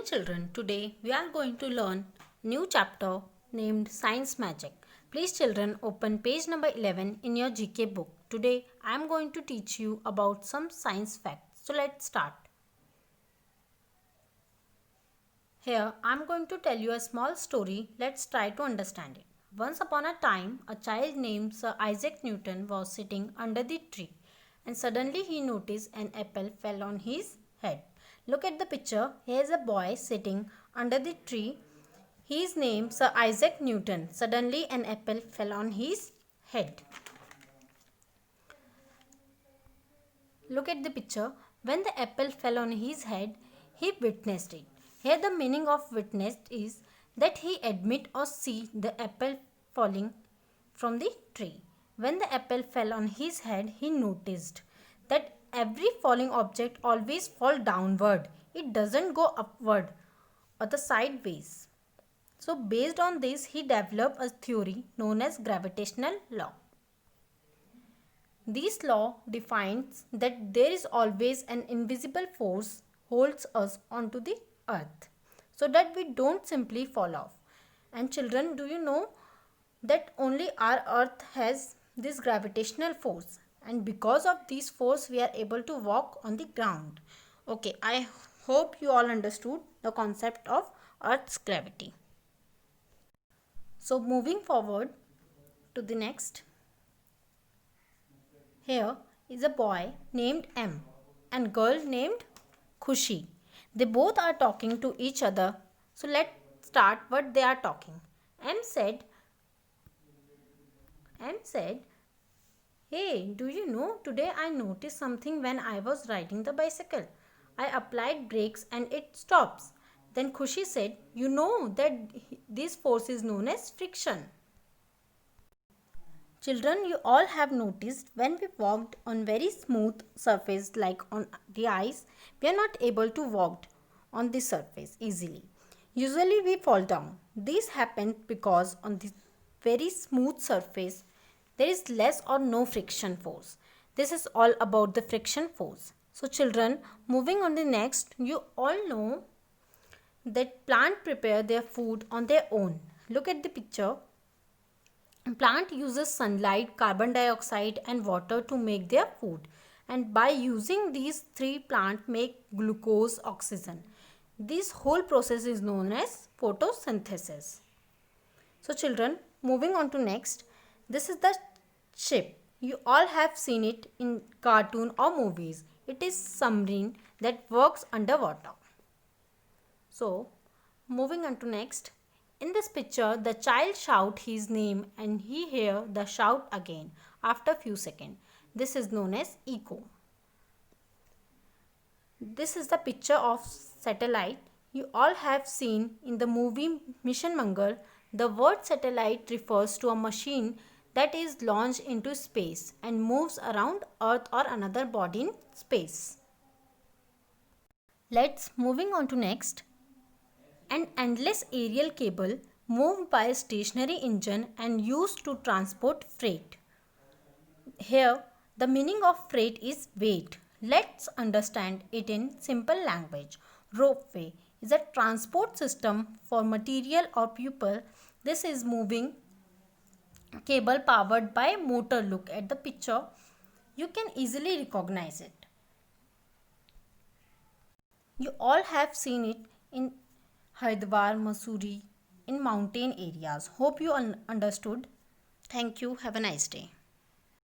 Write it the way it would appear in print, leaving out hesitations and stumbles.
children, today we are going to learn new chapter named Science Magic. Please children open page number 11 in your GK book. Today I am going to teach you about some science facts. So let's start. Here I am going to tell you a small story. Let's try to understand it. Once upon a time, a child named Sir Isaac Newton was sitting under the tree and suddenly he noticed an apple fell on his head. Look at the picture. Here is a boy sitting under the tree. He is named Sir Isaac Newton. Suddenly an apple fell on his head. Look at the picture. When the apple fell on his head, he witnessed it. Here the meaning of witnessed is that he admit or see the apple falling from the tree. When the apple fell on his head, he noticed that every falling object always fall downward. It doesn't go upward or the sideways. So based on this, he developed a theory known as gravitational law. This law defines that there is always an invisible force holds us onto the earth so that we don't simply fall off. And children, do you know that only our earth has this gravitational force, and because of this force we are able to walk on the ground. Okay, I hope you all understood the concept of earth's gravity. So moving forward to the next. Here is a boy named M and girl named Khushi. They both are talking to each other. So let's start what they are talking. M said, "Hey, do you know, today I noticed something when I was riding the bicycle. I applied brakes and it stops." Then Khushi said, "You know that this force is known as friction." Children, you all have noticed when we walked on very smooth surface like on the ice, we are not able to walk on the surface easily. Usually we fall down. This happens because on the very smooth surface there is less or no friction force. This is all about the friction force. So children, moving on the next, you all know that plants prepare their food on their own. Look at the picture. Plant uses sunlight, carbon dioxide and water to make their food, and by using these three plants make glucose, oxygen. This whole process is known as photosynthesis. So children, moving on to next, this is the ship. You all have seen it in cartoon or movies. It is submarine that works underwater. So moving on to next. In this picture, the child shout his name and he hear the shout again after few seconds. This is known as echo. This is the picture of satellite. You all have seen in the movie Mission Mangal. The word satellite refers to a machine that is launched into space and moves around Earth or another body in space. Let's moving on to next. An endless aerial cable moved by a stationary engine and used to transport freight. Here, the meaning of freight is weight. Let's understand it in simple language. Ropeway is a transport system for material or people. This is moving cable powered by motor. Look at the picture. You can easily recognize it. You all have seen it in Haridwar, Mussoorie, in mountain areas. Hope you understood. Thank you. Have a nice day.